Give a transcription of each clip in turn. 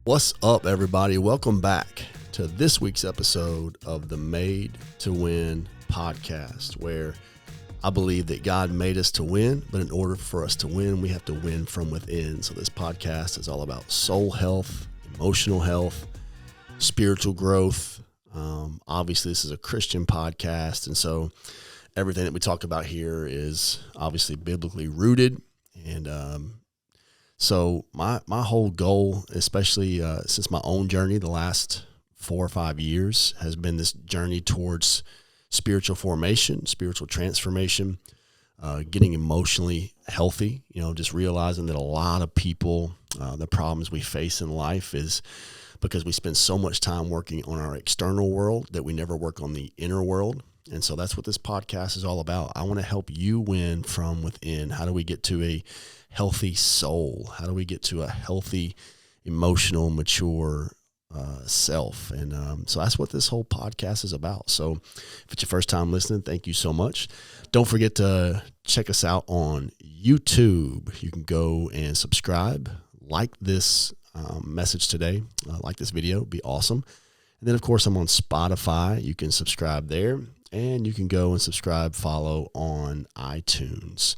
What's up, everybody? Welcome back to this week's episode of the Made to Win podcast, where I believe that God made us to win, but in order for us to win, we have to win from within. So this podcast is all about soul health, emotional health, spiritual growth. Obviously, this is a Christian podcast, and so everything that we talk about here is obviously biblically rooted. And so my whole goal, especially since my own journey the last 4 or 5 years, has been this journey towards spiritual formation, spiritual transformation, getting emotionally healthy, just realizing that a lot of people, the problems we face in life is because we spend so much time working on our external world that we never work on the inner world. And so that's what this podcast is all about. I want to help you win from within. How do we get to a healthy soul? How do we get to a healthy, emotional, mature self? And so that's what this whole podcast is about. So if it's your first time listening, thank you so much. Don't forget to check us out on YouTube. You can go and subscribe, like this message today, like this video, it'd be awesome. And then, of course, I'm on Spotify. You can subscribe there, and you can go and subscribe, follow on iTunes.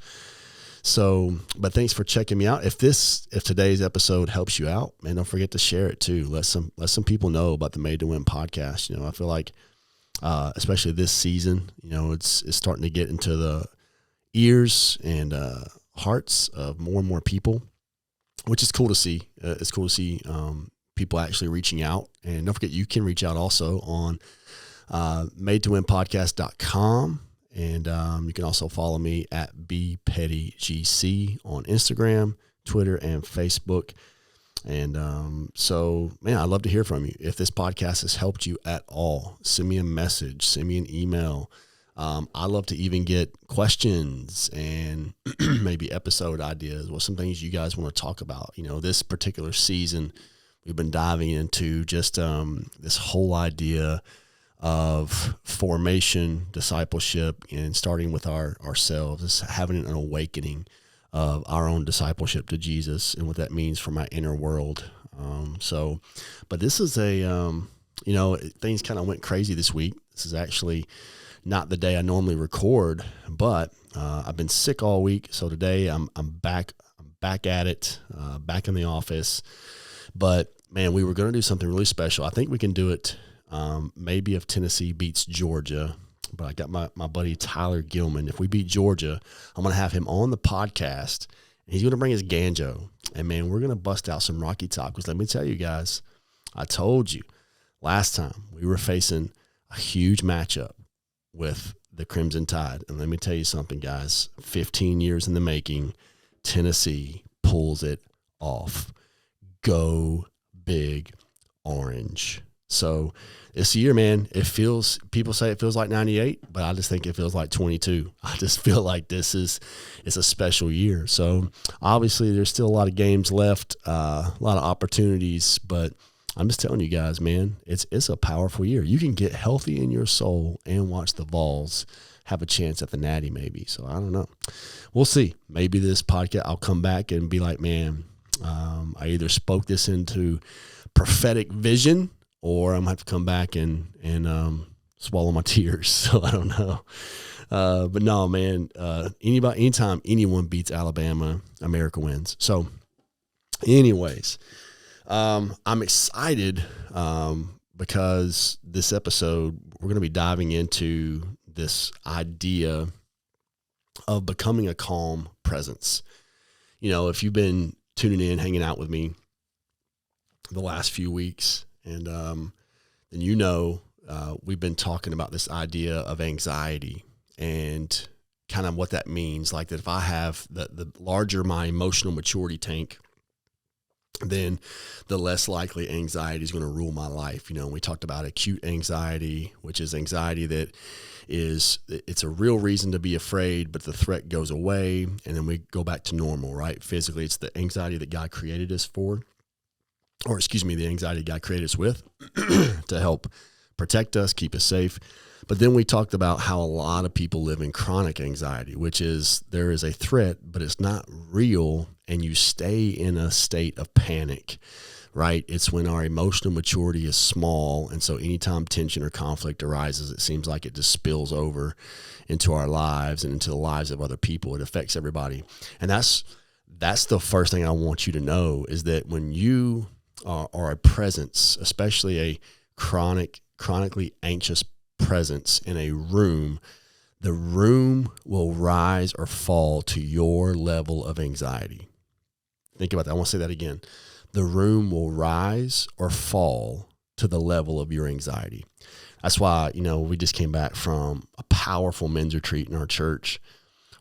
So, but thanks for checking me out. If today's episode helps you out, man, don't forget to share it too. Let some people know about the Made to Win podcast. I feel like, especially this season, it's starting to get into the ears and hearts of more and more people, which is cool to see. It's cool to see people actually reaching out. And don't forget, you can reach out also on madetowinpodcast.com. And you can also follow me at bpettygc on Instagram, Twitter, and Facebook. And so, man, I'd love to hear from you. If this podcast has helped you at all, send me a message, send me an email. I love to even get questions and maybe episode ideas. What some things you guys want to talk about. This particular season, we've been diving into just this whole idea of formation, discipleship, and starting with ourselves, is having an awakening of our own discipleship to Jesus and what that means for my inner world. But this is things kind of went crazy this week. This is actually not the day I normally record, but I've been sick all week. So today I'm back at it, back in the office. But man, we were going to do something really special. I think we can do it. Maybe if Tennessee beats Georgia, but I got my buddy Tyler Gilman. If we beat Georgia, I'm going to have him on the podcast, and he's going to bring his banjo. And man, we're going to bust out some Rocky Top, because let me tell you guys, I told you last time we were facing a huge matchup with the Crimson Tide. And let me tell you something, guys, 15 years in the making, Tennessee pulls it off. Go Big Orange. So this year, man, people say it feels like 98, but I just think it feels like 22. I just feel like it's a special year. So obviously there's still a lot of games left, a lot of opportunities, but I'm just telling you guys, man, it's a powerful year. You can get healthy in your soul and watch the Vols have a chance at the Natty maybe. So I don't know. We'll see. Maybe this podcast, I'll come back and be like, man, I either spoke this into prophetic vision, or I'm going to have to come back and swallow my tears. So I don't know. But no, man, anytime anyone beats Alabama, America wins. So anyways, I'm excited because this episode, we're going to be diving into this idea of becoming a calm presence. If you've been tuning in, hanging out with me the last few weeks, and then we've been talking about this idea of anxiety and kind of what that means. Like that if I have the larger my emotional maturity tank, then the less likely anxiety is going to rule my life. We talked about acute anxiety, which is anxiety that it's a real reason to be afraid, but the threat goes away, and then we go back to normal, right? Physically, it's the anxiety that God created us for. The anxiety God created us with to help protect us, keep us safe. But then we talked about how a lot of people live in chronic anxiety, which is there is a threat, but it's not real, and you stay in a state of panic. right? It's when our emotional maturity is small. And so anytime tension or conflict arises, it seems like it just spills over into our lives and into the lives of other people. It affects everybody. And that's the first thing I want you to know, is that when you are a presence, especially a chronically anxious presence in a room, the room will rise or fall to your level of anxiety. Think about that. I want to say that again. The room will rise or fall to the level of your anxiety. That's why, we just came back from a powerful men's retreat in our church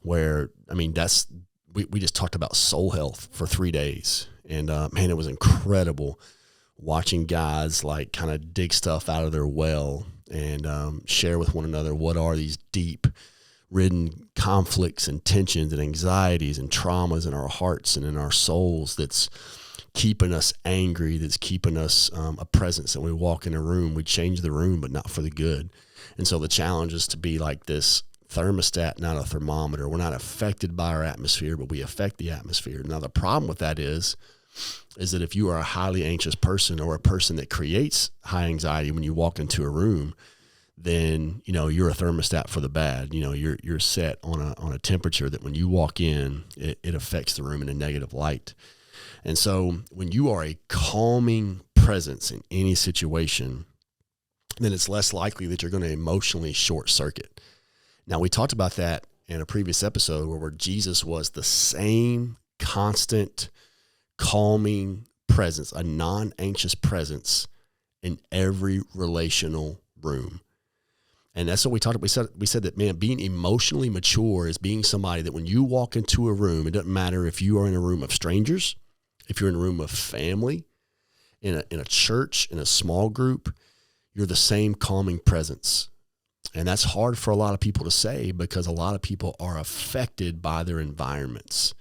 where, we just talked about soul health for 3 days. And man, it was incredible watching guys like kind of dig stuff out of their well and share with one another what are these deep ridden conflicts and tensions and anxieties and traumas in our hearts and in our souls that's keeping us angry, that's keeping us a presence. And we walk in a room, we change the room, but not for the good. And so the challenge is to be like this thermostat, not a thermometer. We're not affected by our atmosphere, but we affect the atmosphere. Now, the problem with that is that if you are a highly anxious person or a person that creates high anxiety when you walk into a room, then, you're a thermostat for the bad. You're set on a temperature that when you walk in, it affects the room in a negative light. And so when you are a calming presence in any situation, then it's less likely that you're going to emotionally short circuit. Now, we talked about that in a previous episode where Jesus was the same constant, calming presence, a non-anxious presence in every relational room. And that's what we talked about. We said that, man, being emotionally mature is being somebody that when you walk into a room, it doesn't matter if you are in a room of strangers, if you're in a room of family, in a church, in a small group, you're the same calming presence. And that's hard for a lot of people to say because a lot of people are affected by their environments.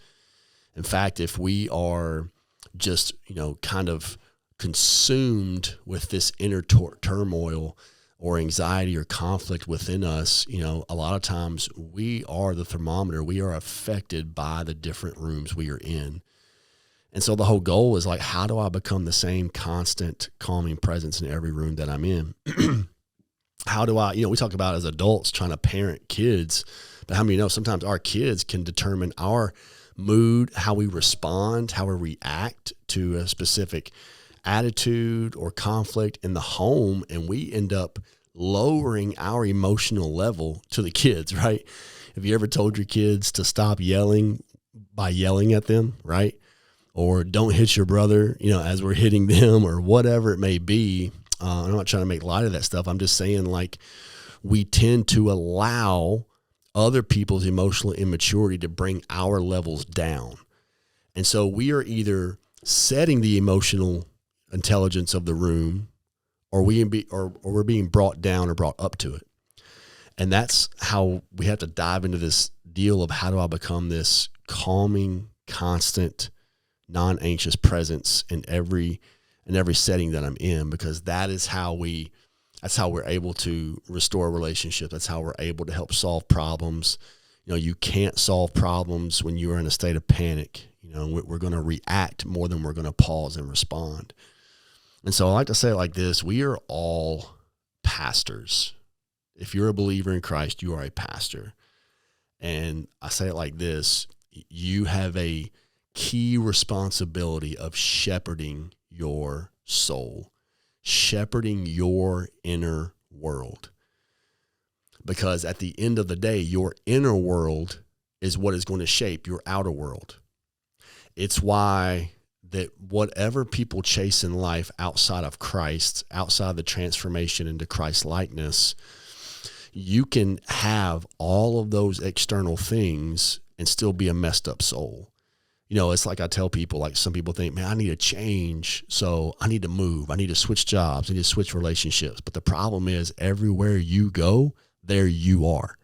In fact, if we are just, kind of consumed with this inner turmoil or anxiety or conflict within us, a lot of times we are the thermometer. We are affected by the different rooms we are in. And so the whole goal is like, how do I become the same constant calming presence in every room that I'm in? How do I, we talk about as adults trying to parent kids, but how many know sometimes our kids can determine our mood, how we respond, how we react to a specific attitude or conflict in the home, and we end up lowering our emotional level to the kids, right? Have you ever told your kids to stop yelling by yelling at them, right? Or don't hit your brother, as we're hitting them or whatever it may be. I'm not trying to make light of that stuff. I'm just saying, like, we tend to allow other people's emotional immaturity to bring our levels down. And so we are either setting the emotional intelligence of the room or we're being brought down or brought up to it. And that's how we have to dive into this deal of how do I become this calming, constant, non-anxious presence in every setting that I'm in, because that's how we're able to restore relationships. That's how we're able to help solve problems. You can't solve problems when you are in a state of panic. We're going to react more than we're going to pause and respond. And so I like to say it like this: we are all pastors. If you're a believer in Christ, you are a pastor. And I say it like this: you have a key responsibility of shepherding your soul, shepherding your inner world. Because at the end of the day, your inner world is what is going to shape your outer world. It's why that whatever people chase in life outside of Christ, outside the transformation into Christ likeness, you can have all of those external things and still be a messed up soul. It's like I tell people, like some people think, man, I need to change, so I need to move. I need to switch jobs. I need to switch relationships. But the problem is everywhere you go, there you are.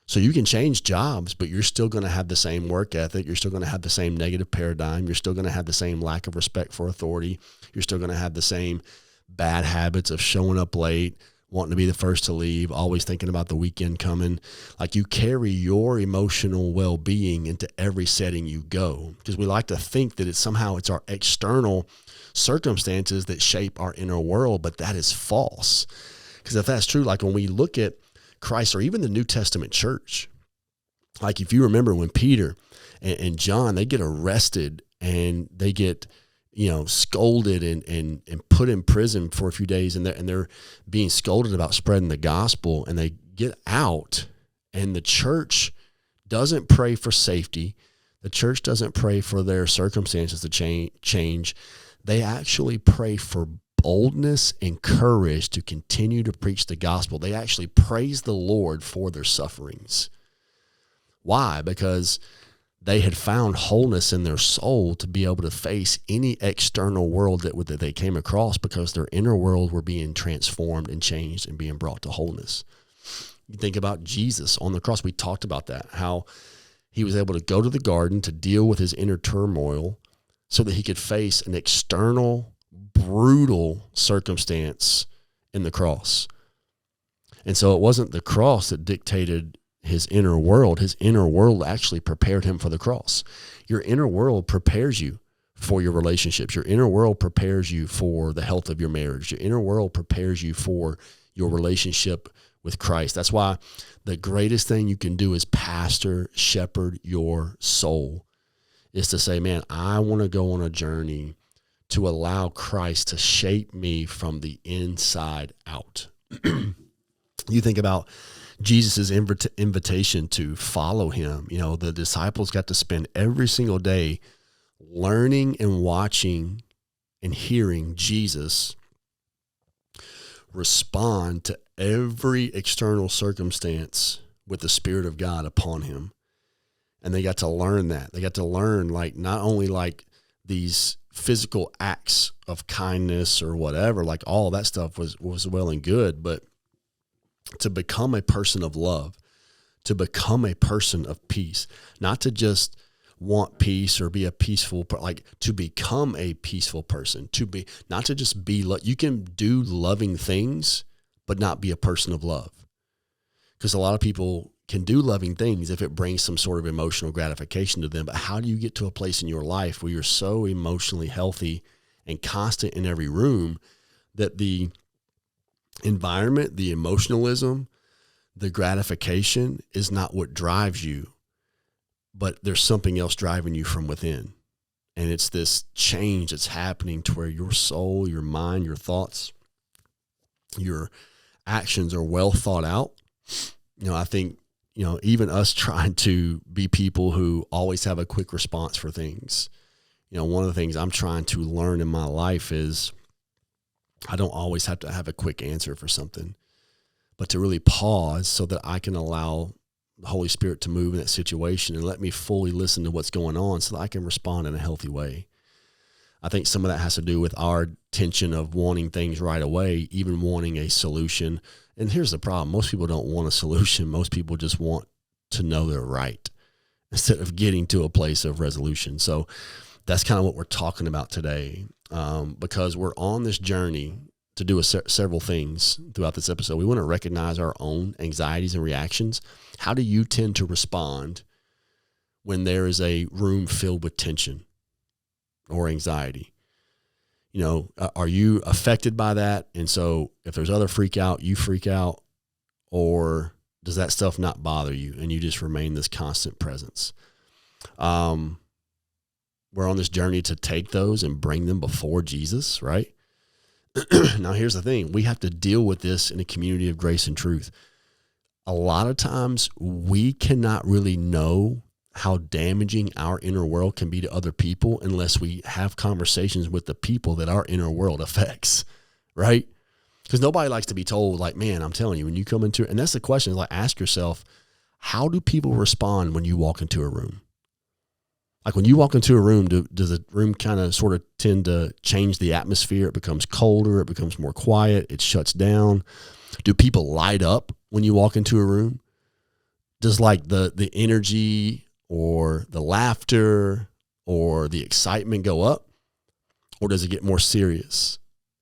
So you can change jobs, but you're still going to have the same work ethic. You're still going to have the same negative paradigm. You're still going to have the same lack of respect for authority. You're still going to have the same bad habits of showing up late, wanting to be the first to leave, always thinking about the weekend coming. Like, you carry your emotional well-being into every setting you go, because we like to think that it's our external circumstances that shape our inner world, but that is false. Because if that's true, like when we look at Christ or even the New Testament church, like if you remember when Peter and John, they get arrested and they get, scolded and put in prison for a few days, and they're being scolded about spreading the gospel, and they get out, and the church doesn't pray for safety. The church doesn't pray for their circumstances to change. They actually pray for boldness and courage to continue to preach the gospel. They actually praise the Lord for their sufferings. Why? Because they had found wholeness in their soul to be able to face any external world that they came across, because their inner world were being transformed and changed and being brought to wholeness. You think about Jesus on the cross. We talked about that, how he was able to go to the garden to deal with his inner turmoil so that he could face an external, brutal circumstance in the cross. And so it wasn't the cross that dictated his inner world. His inner world actually prepared him for the cross. Your inner world prepares you for your relationships. Your inner world prepares you for the health of your marriage. Your inner world prepares you for your relationship with Christ. That's why the greatest thing you can do as pastor, shepherd your soul, is to say, man, I want to go on a journey to allow Christ to shape me from the inside out. You think about Jesus' invitation to follow him. The disciples got to spend every single day learning and watching and hearing Jesus respond to every external circumstance with the Spirit of God upon him. And they got to learn that. They got to learn, like, not only like these physical acts of kindness or whatever, like all that stuff was well and good, but to become a person of love, to become a person of peace, not to just want peace or be a peaceful, like to become a peaceful person, not to just be, you can do loving things, but not be a person of love. Because a lot of people can do loving things if it brings some sort of emotional gratification to them. But how do you get to a place in your life where you're so emotionally healthy and constant in every room that the environment, the emotionalism, the gratification is not what drives you, but there's something else driving you from within? And it's this change that's happening to where your soul, your mind, your thoughts, your actions are well thought out. I think, even us trying to be people who always have a quick response for things. One of the things I'm trying to learn in my life is I don't always have to have a quick answer for something, but to really pause so that I can allow the Holy Spirit to move in that situation and let me fully listen to what's going on so that I can respond in a healthy way. I think some of that has to do with our tension of wanting things right away, even wanting a solution. And here's the problem. Most people don't want a solution. Most people just want to know they're right instead of getting to a place of resolution. So that's kind of what we're talking about today, because we're on this journey to do several things throughout this episode. We want to recognize our own anxieties and reactions. How do you tend to respond when there is a room filled with tension or anxiety? Are you affected by that? And so if there's other freak out, you freak out, or does that stuff not bother you and you just remain this constant presence? We're on this journey to take those and bring them before Jesus, right? Now, here's the thing. We have to deal with this in a community of grace and truth. A lot of times we cannot really know how damaging our inner world can be to other people unless we have conversations with the people that our inner world affects, right? Because nobody likes to be told, like, man, I'm telling you, when you come into, and that's the question, is like, ask yourself, how do people respond when you walk into a room? Like when you walk into a room, does the room kind of sort of tend to change the atmosphere? It becomes colder, it becomes more quiet, it shuts down. Do people light up when you walk into a room? Does like the energy or the laughter or the excitement go up? Or does it get more serious?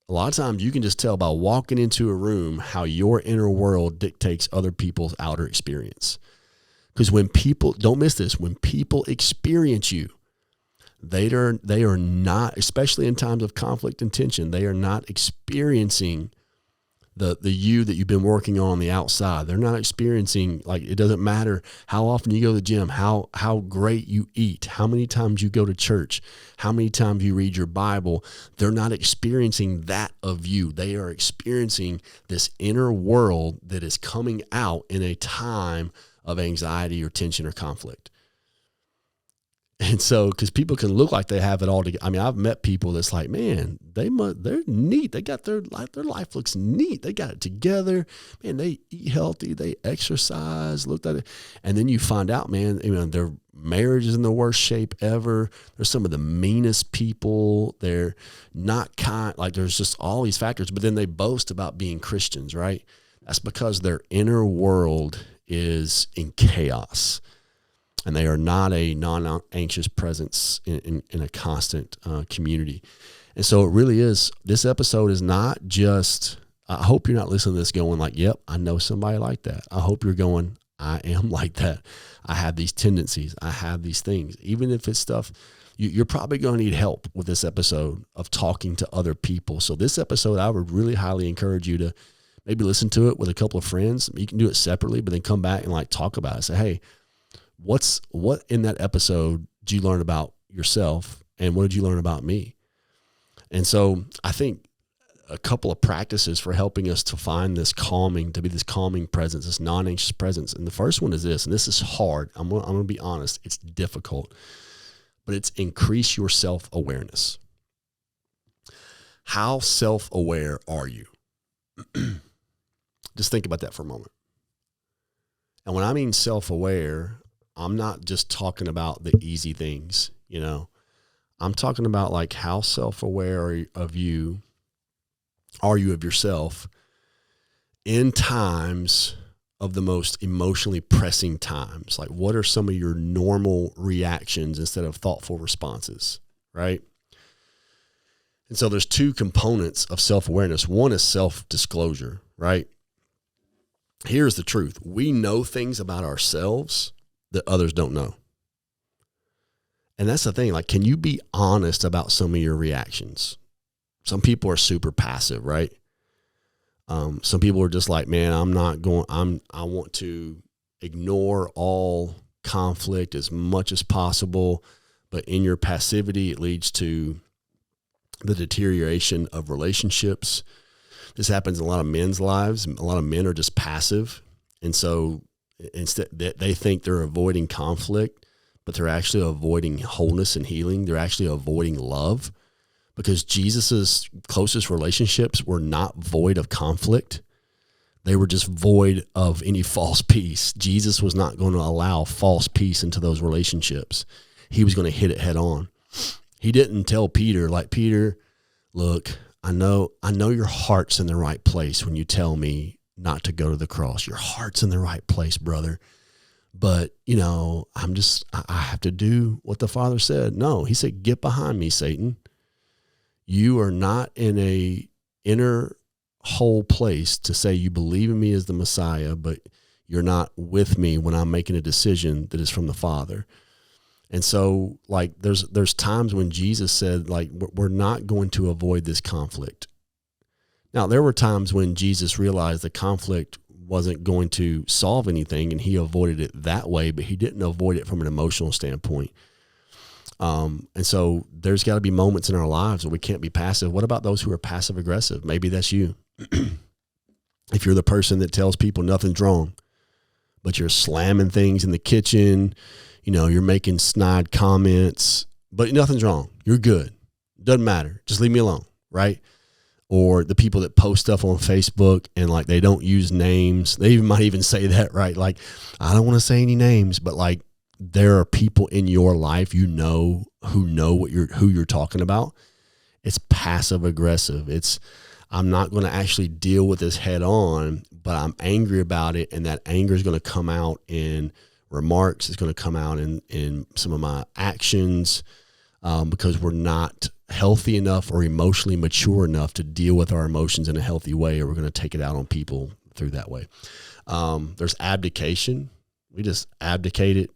a lot of times you can just tell by walking into a room how your inner world dictates other people's outer experience. Because when people, don't miss this, when people experience you, they are not, especially in times of conflict and tension, they are not experiencing the you that you've been working on the outside. They're not experiencing, like, it doesn't matter how often you go to the gym, how great you eat, how many times you go to church, how many times you read your Bible. They're not experiencing that of you. They are experiencing this inner world that is coming out in a time of anxiety or tension or conflict. And so, because people can look like they have it all together. I mean, I've met people that's like, man, they're neat. They got their life looks neat. They got it together. Man, they eat healthy. They exercise. Looked at it, and then you find out, man, their marriage is in the worst shape ever. They're some of the meanest people. They're not kind. Like, there's just all these factors. But then they boast about being Christians, right? That's because their inner world is in chaos. And they are not a non-anxious presence in a constant community. And so it really is, this episode is not just, I hope you're not listening to this going like, yep, I know somebody like that. I hope you're going, I am like that. I have these tendencies. I have these things. Even if it's stuff, you're probably going to need help with this episode of talking to other people. So this episode, I would really highly encourage you to maybe listen to it with a couple of friends. You can do it separately, but then come back and like talk about it. Say, hey, what in that episode did you learn about yourself, and what did you learn about me? And so I think a couple of practices for helping us to find this calming, to be this calming presence, this non-anxious presence. And the first one is this, and this is hard. I'm going to be honest. It's difficult, but it's increase your self-awareness. How self-aware are you? Just think about that for a moment. And when I mean self-aware, I'm not just talking about the easy things, I'm talking about like how self-aware of you are you of yourself in times of the most emotionally pressing times? Like, what are some of your normal reactions instead of thoughtful responses, right? And so there's two components of self-awareness. One is self-disclosure, right? Here's the truth. We know things about ourselves that others don't know. And that's the thing. Like, can you be honest about some of your reactions? Some people are super passive, right? Some people are just like, man, I want to ignore all conflict as much as possible. But in your passivity, it leads to the deterioration of relationships. This happens in a lot of men's lives. A lot of men are just passive. And so instead, they think they're avoiding conflict, but they're actually avoiding wholeness and healing. They're actually avoiding love, because Jesus's closest relationships were not void of conflict. They were just void of any false peace. Jesus was not going to allow false peace into those relationships. He was going to hit it head on. He didn't tell Peter, like, Peter, look, I know your heart's in the right place when you tell me not to go to the cross. Your heart's in the right place, brother. But, I have to do what the Father said. No, he said, get behind me, Satan. You are not in a inner whole place to say you believe in me as the Messiah, but you're not with me when I'm making a decision that is from the Father. And so, like, there's times when Jesus said, like, we're not going to avoid this conflict. Now, there were times when Jesus realized the conflict wasn't going to solve anything, and he avoided it that way, but he didn't avoid it from an emotional standpoint. And so there's got to be moments in our lives where we can't be passive. What about those who are passive aggressive? Maybe that's you. If you're the person that tells people nothing's wrong, but you're slamming things in the kitchen, you're making snide comments, but nothing's wrong. You're good. Doesn't matter. Just leave me alone, right? Or the people that post stuff on Facebook and like they don't use names. They might even say that, right? Like, I don't want to say any names, but like there are people in your life who know who you're talking about. It's passive aggressive. It's, I'm not going to actually deal with this head on, but I'm angry about it, and that anger is going to come out in remarks. It's going to come out in some of my actions, because we're not healthy enough or emotionally mature enough to deal with our emotions in a healthy way, or we're going to take it out on people through that way. There's abdication. We just abdicate it,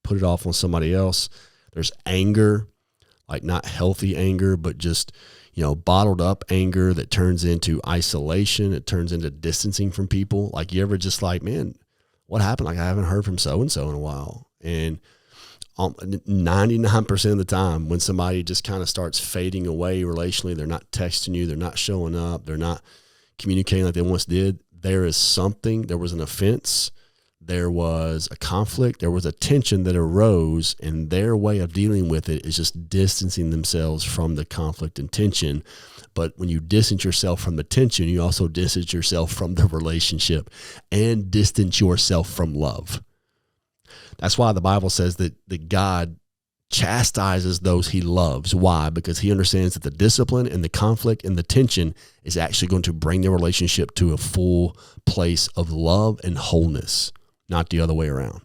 put it off on somebody else. There's anger, like not healthy anger, but just, bottled up anger that turns into isolation. It turns into distancing from people. Like, you ever just like, man, what happened? Like, I haven't heard from so-and-so in a while. And 99% of the time when somebody just kind of starts fading away relationally, they're not texting you, they're not showing up, they're not communicating like they once did, there was an offense, there was a conflict, there was a tension that arose, and their way of dealing with it is just distancing themselves from the conflict and tension. But when you distance yourself from the tension, you also distance yourself from the relationship and distance yourself from love. That's why the Bible says that God chastises those he loves. Why? Because he understands that the discipline and the conflict and the tension is actually going to bring their relationship to a full place of love and wholeness, not the other way around.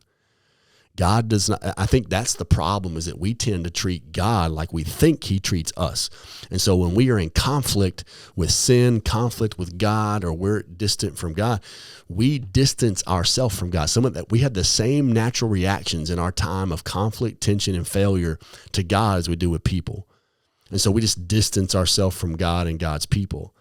God does not. I think that's the problem, is that we tend to treat God like we think he treats us. And so when we are in conflict with sin, conflict with God, or we're distant from God, we distance ourselves from God. Some of that, we have the same natural reactions in our time of conflict, tension, and failure to God as we do with people. And so we just distance ourselves from God and God's people.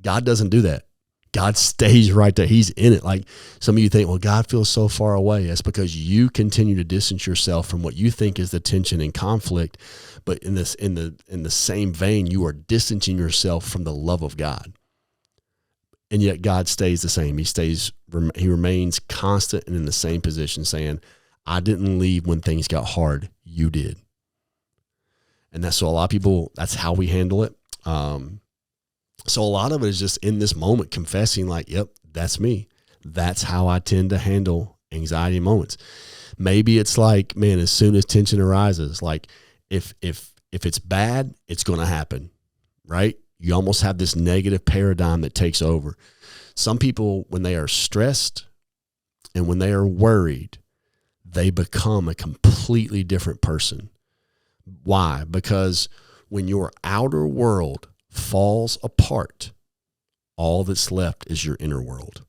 God doesn't do that. God stays right there. He's in it. Like, some of you think, well, God feels so far away. That's because you continue to distance yourself from what you think is the tension and conflict. But in the same vein, you are distancing yourself from the love of God. And yet God stays the same. He remains constant and in the same position, saying, I didn't leave when things got hard. You did. And that's so a lot of people, that's how we handle it. So a lot of it is just in this moment confessing, like, yep, that's me. That's how I tend to handle anxiety moments. Maybe it's like, man, as soon as tension arises, like if it's bad, it's going to happen, right? You almost have this negative paradigm that takes over. Some people, when they are stressed and when they are worried, they become a completely different person. Why? Because when your outer world falls apart, all that's left is your inner world.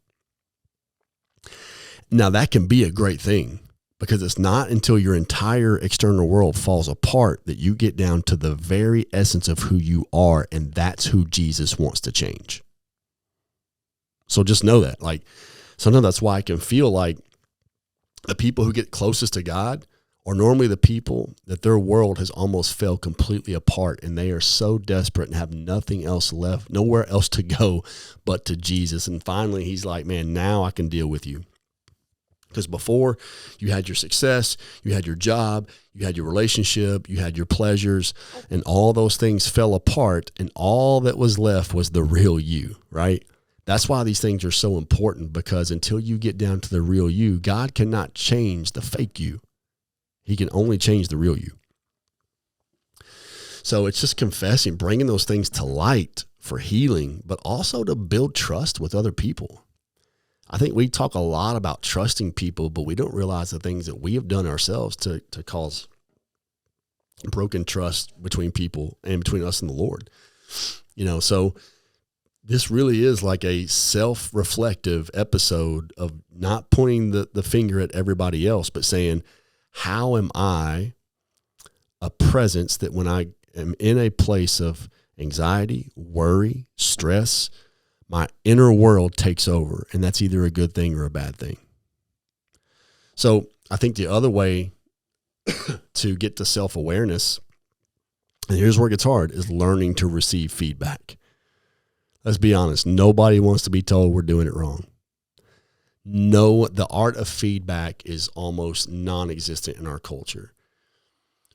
Now, that can be a great thing, because it's not until your entire external world falls apart that you get down to the very essence of who you are, and that's who Jesus wants to change. So just know that. Like, sometimes that's why I can feel like the people who get closest to God are normally the people that their world has almost fell completely apart, and they are so desperate and have nothing else left, nowhere else to go but to Jesus. And finally, he's like, man, now I can deal with you. Because before, you had your success, you had your job, you had your relationship, you had your pleasures, and all those things fell apart, and all that was left was the real you, right? That's why these things are so important, because until you get down to the real you, God cannot change the fake you. He can only change the real you. So it's just confessing, bringing those things to light for healing, but also to build trust with other people. I think we talk a lot about trusting people, but we don't realize the things that we have done ourselves to cause broken trust between people and between us and the Lord. So this really is like a self-reflective episode of not pointing the finger at everybody else, but saying, how am I a presence that when I am in a place of anxiety, worry, stress, my inner world takes over, and that's either a good thing or a bad thing. So I think the other way to get to self-awareness, and here's where it gets hard, is learning to receive feedback. Let's be honest. Nobody wants to be told we're doing it wrong. No, the art of feedback is almost non-existent in our culture,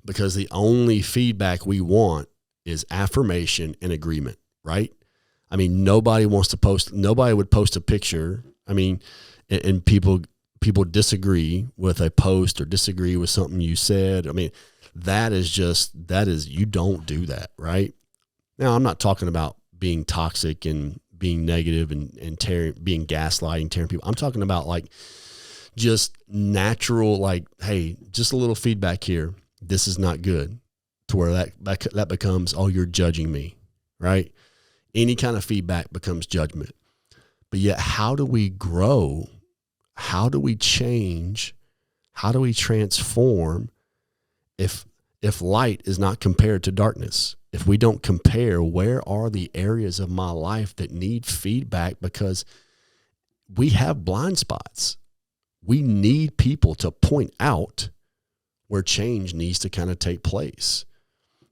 because the only feedback we want is affirmation and agreement, right? I mean, nobody would post a picture. I mean, and people disagree with a post or disagree with something you said. I mean, you don't do that, right? Now, I'm not talking about being toxic and being negative and being gaslighting, tearing people. I'm talking about like just natural, like, hey, just a little feedback here. This is not good. to where that becomes, oh, you're judging me, right? Any kind of feedback becomes judgment. But yet, how do we grow? How do we change? How do we transform if light is not compared to darkness? If we don't compare, where are the areas of my life that need feedback? Because we have blind spots. We need people to point out where change needs to kind of take place.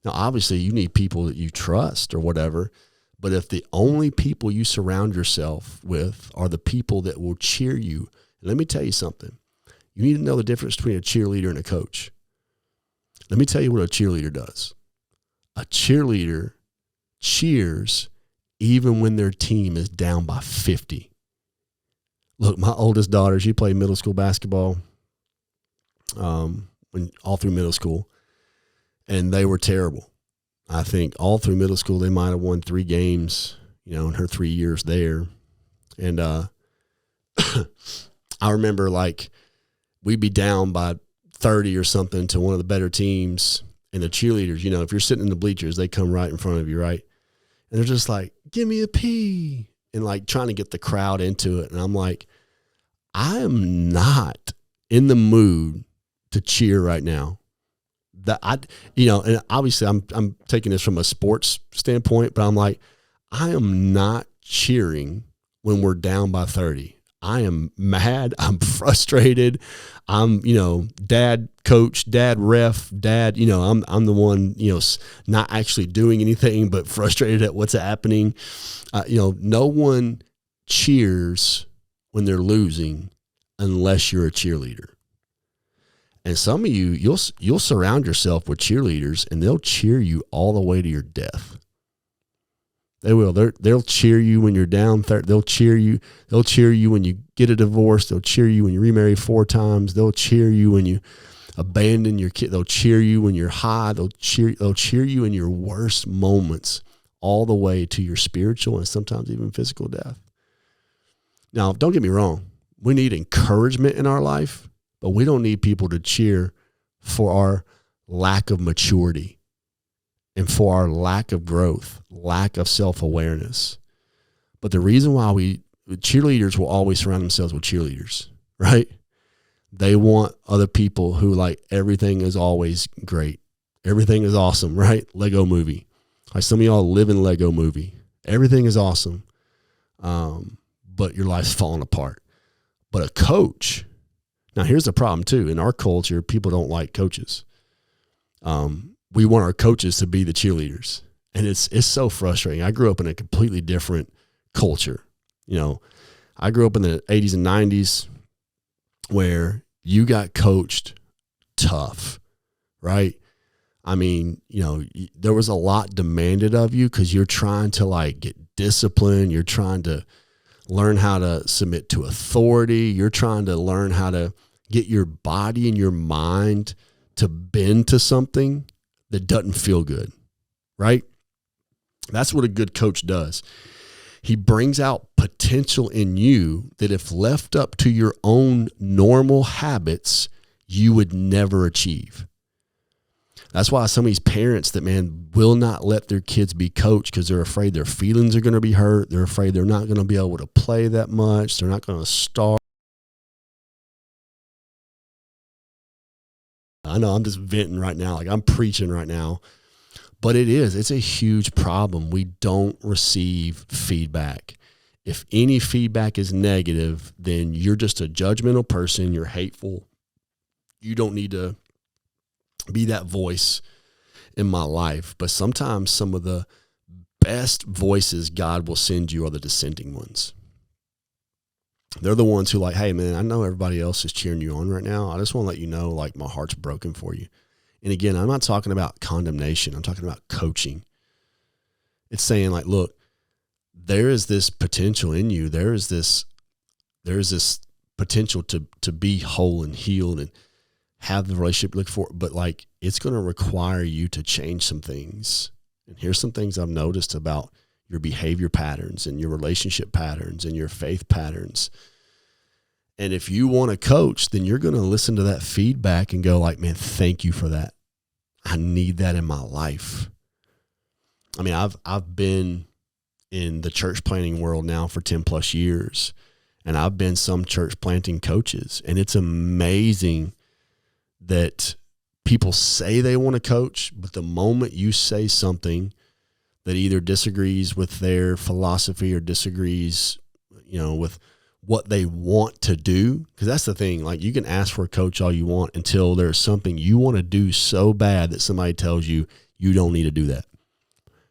Now, obviously, you need people that you trust or whatever, but if the only people you surround yourself with are the people that will cheer you, let me tell you something. You need to know the difference between a cheerleader and a coach. Let me tell you what a cheerleader does. A cheerleader cheers even when their team is down by 50. Look, my oldest daughter, she played middle school basketball all through middle school, and they were terrible. I think all through middle school, they might have won 3 games, in her 3 years there. And I remember, like, we'd be down by 30 or something to one of the better teams, and the cheerleaders, if you're sitting in the bleachers, they come right in front of you, right? And they're just like, give me a P, and like trying to get the crowd into it. And I'm like, I am not in the mood to cheer right now. And obviously I'm taking this from a sports standpoint, but I'm like, I am not cheering when we're down by 30. I am mad. I'm frustrated. I'm, dad coach, dad ref, dad, I'm the one, not actually doing anything, but frustrated at what's happening. No one cheers when they're losing unless you're a cheerleader. And some of you'll surround yourself with cheerleaders, and they'll cheer you all the way to your death. They will. They'll cheer you when you're down. They'll cheer you. They'll cheer you when you get a divorce. They'll cheer you when you remarry 4 times. They'll cheer you when you abandon your kid. They'll cheer you when you're high. They'll cheer you in your worst moments, all the way to your spiritual and sometimes even physical death. Now, don't get me wrong. We need encouragement in our life, but we don't need people to cheer for our lack of maturity and for our lack of growth, lack of self-awareness. But the reason why cheerleaders will always surround themselves with cheerleaders, right? They want other people who, like, everything is always great. Everything is awesome, right? Lego movie. Like, some of y'all live in Lego movie. Everything is awesome, but your life's falling apart. But a coach, now here's the problem too. In our culture, people don't like coaches. We want our coaches to be the cheerleaders, and it's so frustrating. I grew up in a completely different culture. I grew up in the 80s and 90s where you got coached tough, right? I mean, there was a lot demanded of you because you're trying to, like, get discipline. You're trying to learn how to submit to authority. You're trying to learn how to get your body and your mind to bend to something that doesn't feel good, right? That's what a good coach does. He brings out potential in you that, if left up to your own normal habits, you would never achieve. That's why some of these parents that, will not let their kids be coached because they're afraid their feelings are going to be hurt. They're afraid they're not going to be able to play that much. They're not going to start. I know I'm just venting right now. Like, I'm preaching right now, but it's a huge problem. We don't receive feedback. If any feedback is negative, then you're just a judgmental person. You're hateful. You don't need to be that voice in my life. But sometimes some of the best voices God will send you are the dissenting ones. They're the ones who, like, hey, man, I know everybody else is cheering you on right now. I just want to let you know, like, my heart's broken for you. And again, I'm not talking about condemnation. I'm talking about coaching. It's saying, like, look, there is this potential in you. There is this potential to be whole and healed and have the relationship you look for, but, like, it's going to require you to change some things. And here's some things I've noticed about your behavior patterns and your relationship patterns and your faith patterns. And if you want a coach, then you're going to listen to that feedback and go, like, man, thank you for that. I need that in my life. I mean, I've been in the church planting world now for 10 plus years, and I've been some church planting coaches, and it's amazing that people say they want to coach, but the moment you say something that either disagrees with their philosophy or disagrees, with what they want to do, because that's the thing, like you can ask for a coach all you want until there's something you want to do so bad that somebody tells you you don't need to do that.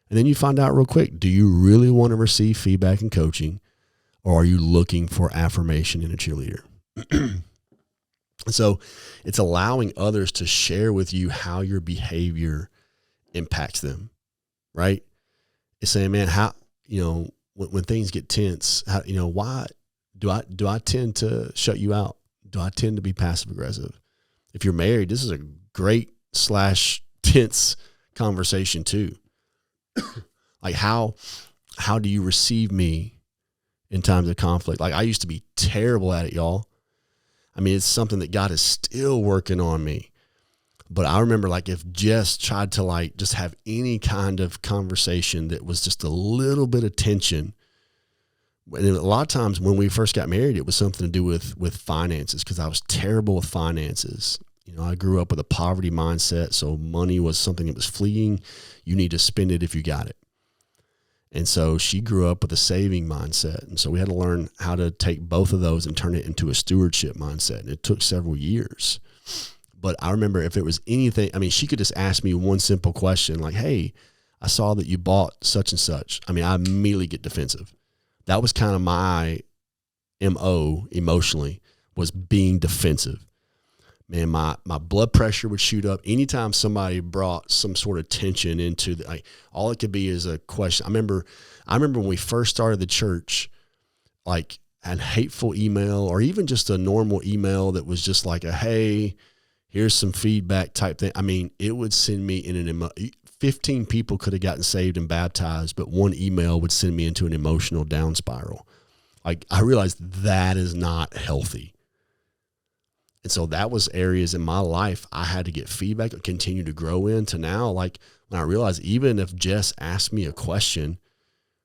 And then you find out real quick, do you really want to receive feedback and coaching, or are you looking for affirmation in a cheerleader? So it's allowing others to share with you how your behavior impacts them, right? It's saying, man, how, when things get tense, how, why do I tend to shut you out? Do I tend to be passive aggressive? If you're married, this is a great / tense conversation too. Like how do you receive me in times of conflict? Like I used to be terrible at it, y'all. I mean, it's something that God is still working on me. But I remember like if Jess tried to like just have any kind of conversation that was just a little bit of tension. And a lot of times when we first got married, it was something to do with finances, because I was terrible with finances. I grew up with a poverty mindset. So money was something that was fleeting. You need to spend it if you got it. And so she grew up with a saving mindset. And so we had to learn how to take both of those and turn it into a stewardship mindset. And it took several years. But I remember if it was anything, I mean, she could just ask me one simple question like, hey, I saw that you bought such and such. I mean, I immediately get defensive. That was kind of my MO emotionally, was being defensive. Man, my blood pressure would shoot up anytime somebody brought some sort of tension into all it could be is a question. I remember when we first started the church, like an hateful email or even just a normal email that was just like hey, here's some feedback type thing. I mean, it would send me in 15 people could have gotten saved and baptized, but one email would send me into an emotional down spiral. Like I realized that is not healthy. And so that was areas in my life I had to get feedback and continue to grow into now. Like when I realized even if Jess asked me a question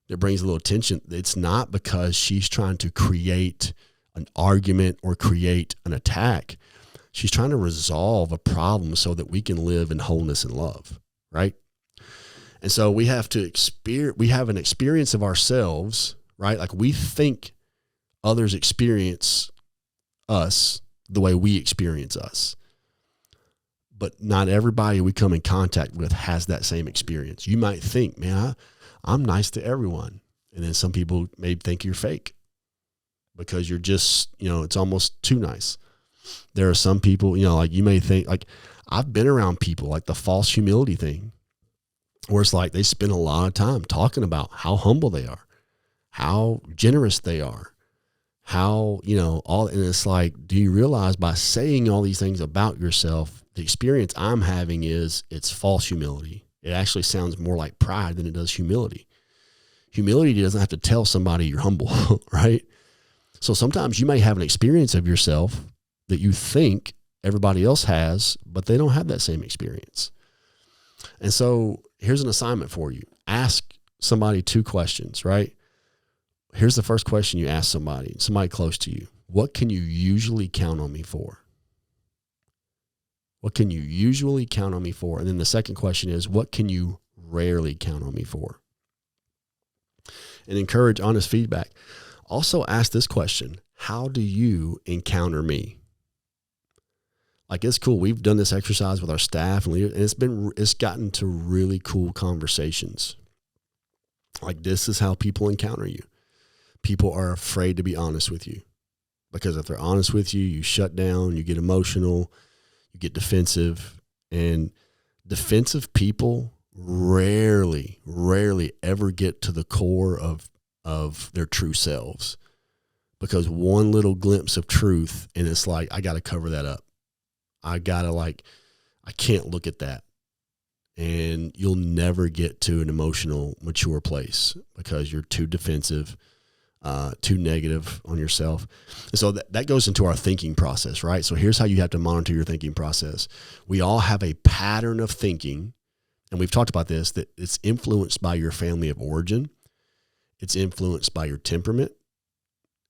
that brings a little tension, it's not because she's trying to create an argument or create an attack. She's trying to resolve a problem so that we can live in wholeness and love, right? And so we have an experience of ourselves, right? Like we think others experience us the way we experience us. But not everybody we come in contact with has that same experience. You might think, man, I'm nice to everyone. And then some people may think you're fake because you're just, it's almost too nice. There are some people, like you may think, like I've been around people like the false humility thing, where it's like they spend a lot of time talking about how humble they are, how generous they are, how, and it's like, do you realize by saying all these things about yourself, the experience I'm having is it's false humility. It actually sounds more like pride than it does humility. Humility doesn't have to tell somebody you're humble, right? So sometimes you may have an experience of yourself that you think everybody else has, but they don't have that same experience. And so here's an assignment for you. Ask somebody 2 questions, right? Here's the first question you ask somebody close to you. What can you usually count on me for? What can you usually count on me for? And then the second question is, what can you rarely count on me for? And encourage honest feedback. Also ask this question: how do you encounter me? Like, it's cool. We've done this exercise with our staff and leaders, and it's gotten to really cool conversations. Like, this is how people encounter you. People are afraid to be honest with you, because if they're honest with you, you shut down, you get emotional, you get defensive, and defensive people rarely ever get to the core of their true selves, because one little glimpse of truth and it's like, I got to cover that up. I can't look at that. And you'll never get to an emotional, mature place because you're too defensive. too negative on yourself. And so that goes into our thinking process, right? So here's how you have to monitor your thinking process. We all have a pattern of thinking, and we've talked about this, that it's influenced by your family of origin. It's influenced by your temperament.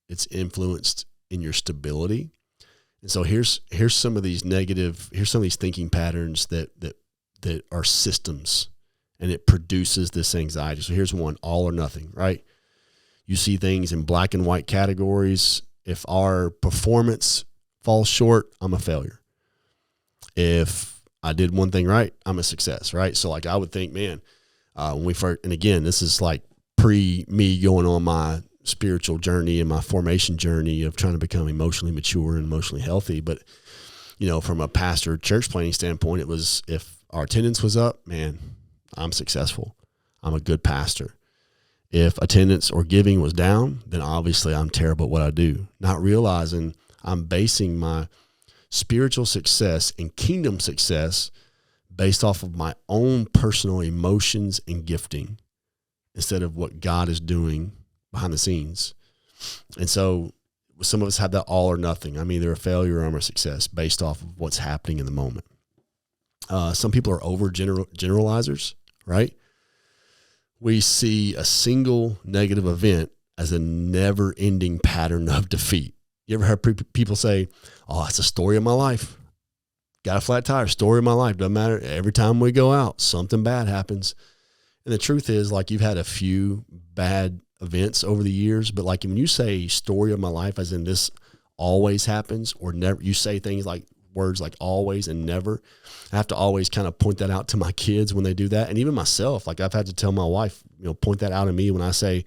It's influenced in your stability. And so here's some of these thinking patterns that are systems, and it produces this anxiety. So here's one: all or nothing, right? You see things in black and white categories. If our performance falls short, I'm a failure. If I did one thing right, I'm a success, right? So like I would think, man, when we first, and again, this is like pre me going on my spiritual journey and my formation journey of trying to become emotionally mature and emotionally healthy. But, from a pastor church planning standpoint, it was, if our attendance was up, man, I'm successful. I'm a good pastor. If attendance or giving was down, then obviously I'm terrible at what I do, not realizing I'm basing my spiritual success and kingdom success based off of my own personal emotions and gifting instead of what God is doing behind the scenes. And so some of us have that all or nothing. I'm either a failure or I'm a success based off of what's happening in the moment. Some people are over generalizers, right? We see a single negative event as a never-ending pattern of defeat. You ever heard people say, oh, it's a story of my life. Got a flat tire, story of my life. Doesn't matter. Every time we go out, something bad happens. And the truth is, like, you've had a few bad events over the years, but like when you say story of my life, as in this always happens or never, you say things like words like always and never. I have to always kind of point that out to my kids when they do that. And even myself, like I've had to tell my wife, point that out in me when I say,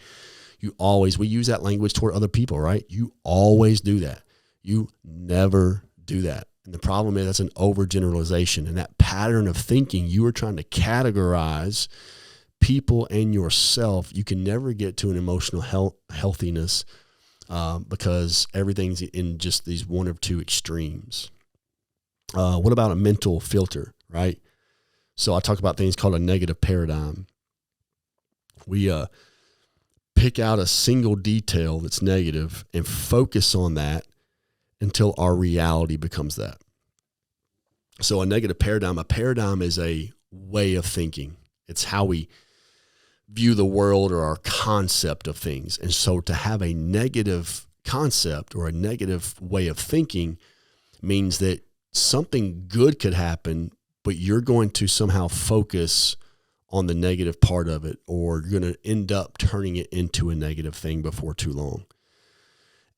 we use that language toward other people, right? You always do that. You never do that. And the problem is that's an overgeneralization. And that pattern of thinking, you are trying to categorize people and yourself. You can never get to an emotional healthiness because everything's in just these one or two extremes. What about a mental filter, right? So I talk about things called a negative paradigm. We pick out a single detail that's negative and focus on that until our reality becomes that. So a negative paradigm, a paradigm is a way of thinking. It's how we view the world or our concept of things. And so to have a negative concept or a negative way of thinking means that something good could happen, but you're going to somehow focus on the negative part of it, or you're going to end up turning it into a negative thing before too long.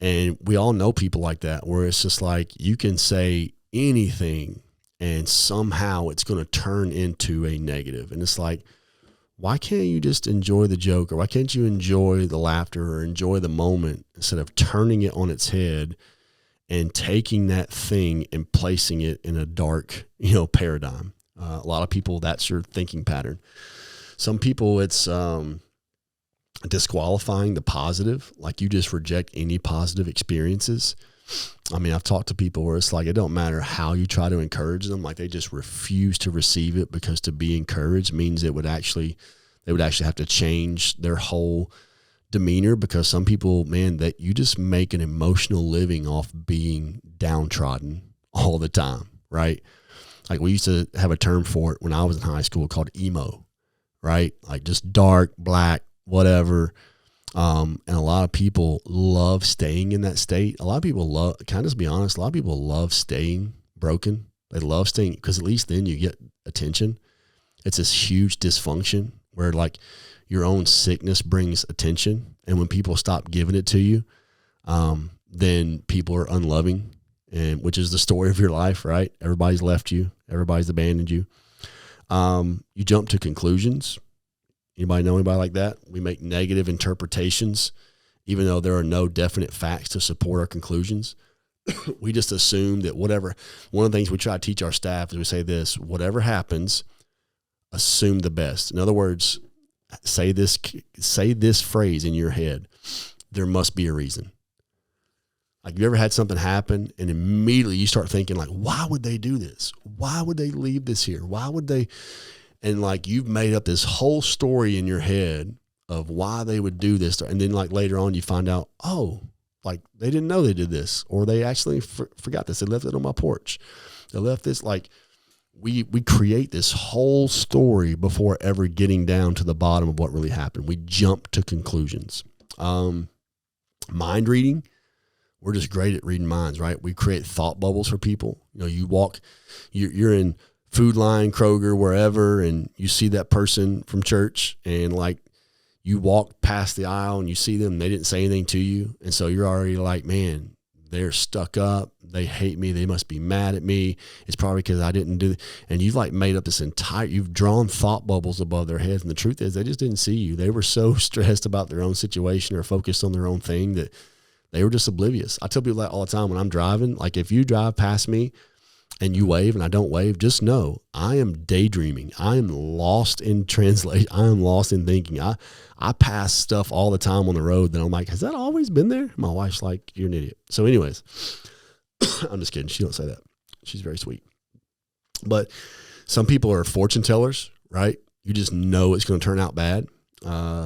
And we all know people like that, where it's just like you can say anything and somehow it's going to turn into a negative. And it's like, why can't you just enjoy the joke, or why can't you enjoy the laughter or enjoy the moment instead of turning it on its head and taking that thing and placing it in a dark, paradigm? A lot of people, that's your thinking pattern. Some people, it's disqualifying the positive, like you just reject any positive experiences. I mean, I've talked to people where it's like, it don't matter how you try to encourage them. Like they just refuse to receive it, because to be encouraged means they would actually have to change their whole demeanor, because some people, man, that you just make an emotional living off being downtrodden all the time, right? Like we used to have a term for it when I was in high school called emo, right? Like just dark, black, whatever. And a lot of people love staying in that state. A lot of people can I just be honest, a lot of people love staying broken. They love staying, because at least then you get attention. It's this huge dysfunction where like your own sickness brings attention. And when people stop giving it to you, then people are unloving, and which is the story of your life, right? Everybody's left you. Everybody's abandoned you. You jump to conclusions. Anybody know anybody like that? We make negative interpretations, even though there are no definite facts to support our conclusions. We just assume that whatever. One of the things we try to teach our staff is we say this: whatever happens, assume the best. In other words, say this phrase in your head: there must be a reason. Like, you ever had something happen and immediately you start thinking like, why would they do this? Why would they leave this here? Why would they? And like, you've made up this whole story in your head of why they would do this. And then like later on you find out, oh, like they didn't know they did this, or they actually forgot this. They left it on my porch. They left this. Like we create this whole story before ever getting down to the bottom of what really happened. We jump to conclusions. Mind reading. We're just great at reading minds, right? We create thought bubbles for people. You know, you walk, you're in Food Line, Kroger, wherever, and you see that person from church, and like you walk past the aisle and you see them, and they didn't say anything to you. And so you're already like, man, they're stuck up. They hate me. They must be mad at me. It's probably because I didn't do it. And you've like made up this you've drawn thought bubbles above their heads. And the truth is they just didn't see you. They were so stressed about their own situation or focused on their own thing that they were just oblivious. I tell people that all the time when I'm driving. Like if you drive past me and you wave and I don't wave, just know I am daydreaming. I am lost in translation. I am lost in thinking. I pass stuff all the time on the road that I'm like, has that always been there? My wife's like, you're an idiot. So anyways, I'm just kidding. She don't say that. She's very sweet. But some people are fortune tellers, right? You just know it's going to turn out bad.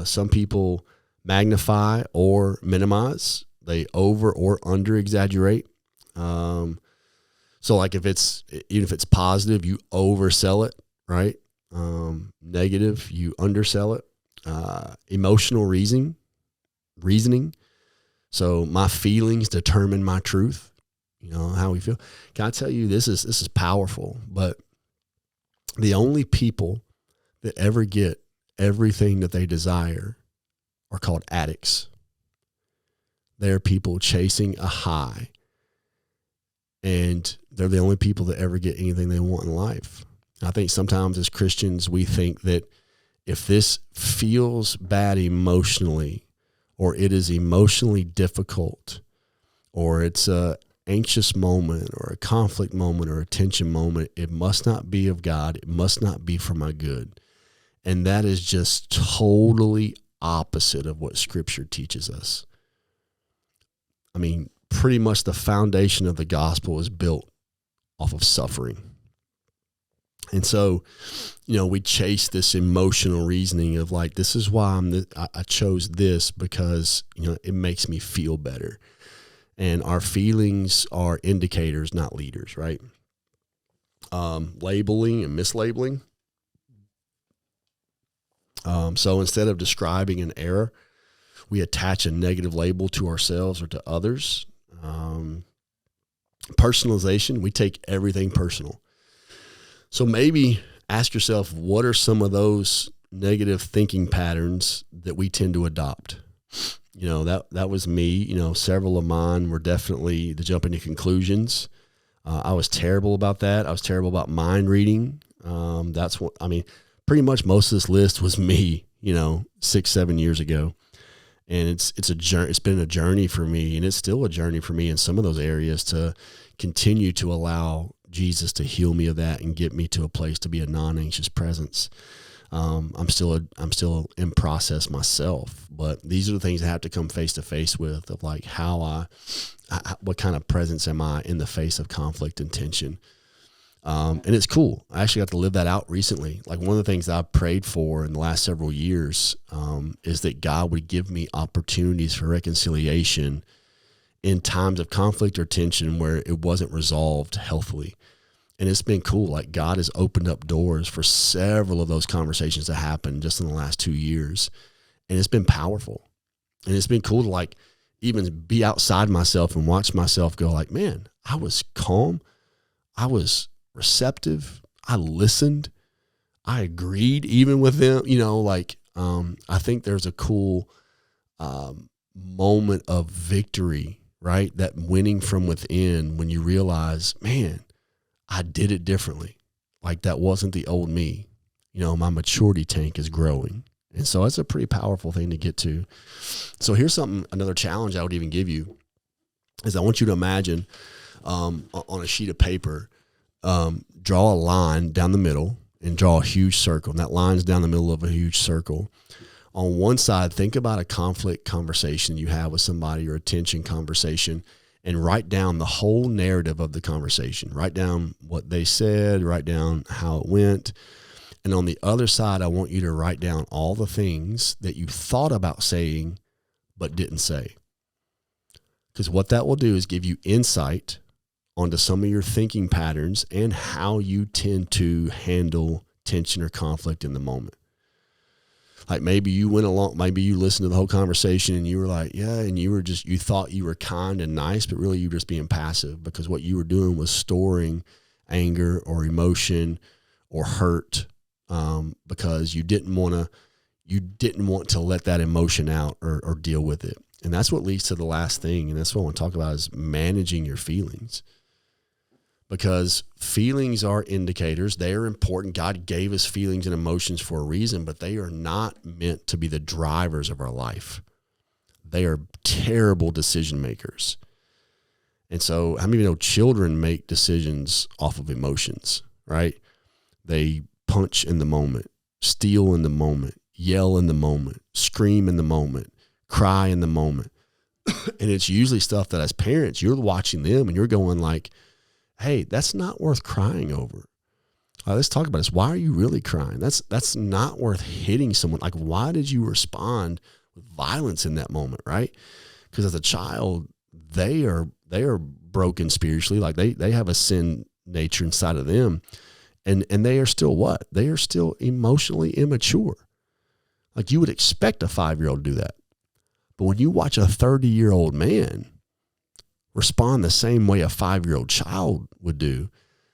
Some people magnify or minimize. They over or under exaggerate. So like even if it's positive, you oversell it, right? Negative, you undersell it. Emotional reasoning. So my feelings determine my truth. You know how we feel. Can I tell you this is powerful, but the only people that ever get everything that they desire are called addicts. They're people chasing a high, and they're the only people that ever get anything they want in life. And I think sometimes as Christians, we think that if this feels bad emotionally, or it is emotionally difficult, or it's a anxious moment or a conflict moment or a tension moment, it must not be of God. It must not be for my good. And that is just totally opposite of what Scripture teaches us. I mean, pretty much the foundation of the gospel is built off of suffering. And so, you know, we chase this emotional reasoning of like, this is why I chose this because, you know, it makes me feel better. And our feelings are indicators, not leaders, right? Labeling and mislabeling. So instead of describing an error, we attach a negative label to ourselves or to others. Personalization, we take everything personal. So maybe ask yourself, what are some of those negative thinking patterns that we tend to adopt? You know, that was me. You know, several of mine were definitely the jumping to conclusions. I was terrible about that. I was terrible about mind reading. That's what, I mean, pretty much most of this list was me, you know, 6-7 years ago. And it's a journey. It's been a journey for me, and it's still a journey for me in some of those areas to continue to allow Jesus to heal me of that and get me to a place to be a non-anxious presence. I'm still in process myself, but these are the things I have to come face to face with of like what kind of presence am I in the face of conflict and tension. And it's cool. I actually got to live that out recently. Like one of the things that I prayed for in the last several years, is that God would give me opportunities for reconciliation in times of conflict or tension where it wasn't resolved healthily. And it's been cool. Like God has opened up doors for several of those conversations to happen just in the last 2 years. And it's been powerful. And it's been cool to like even be outside myself and watch myself go like, man, I was calm. I was receptive. I listened. I agreed even with them, you know, like, I think there's a cool, moment of victory, right? That winning from within when you realize, man, I did it differently. Like that wasn't the old me. You know, my maturity tank is growing. And so it's a pretty powerful thing to get to. So here's another challenge I would even give you is I want you to imagine, on a sheet of paper, draw a line down the middle and draw a huge circle. And that line's down the middle of a huge circle. On one side, think about a conflict conversation you have with somebody or a tension conversation, and write down the whole narrative of the conversation. Write down what they said, write down how it went. And on the other side, I want you to write down all the things that you thought about saying but didn't say. Because what that will do is give you insight onto some of your thinking patterns and how you tend to handle tension or conflict in the moment. Like maybe you went along, maybe you listened to the whole conversation and you were like, yeah, and you thought you were kind and nice, but really you were just being passive because what you were doing was storing anger or emotion or hurt, because you didn't want to let that emotion out or deal with it. And that's what leads to the last thing. And that's what I want to talk about is managing your feelings. Because feelings are indicators. They are important. God gave us feelings and emotions for a reason, but they are not meant to be the drivers of our life. They are terrible decision makers. And so how many of you know children make decisions off of emotions, right? They punch in the moment, steal in the moment, yell in the moment, scream in the moment, cry in the moment. And it's usually stuff that as parents, you're watching them and you're going like, hey, that's not worth crying over. Let's talk about this. Why are you really crying? That's not worth hitting someone. Like, why did you respond with violence in that moment, right? Because as a child, they are broken spiritually. Like they have a sin nature inside of them. And they are still what? They are still emotionally immature. Like you would expect a 5-year-old to do that. But when you watch a 30-year-old man respond the same way a 5-year-old child would do,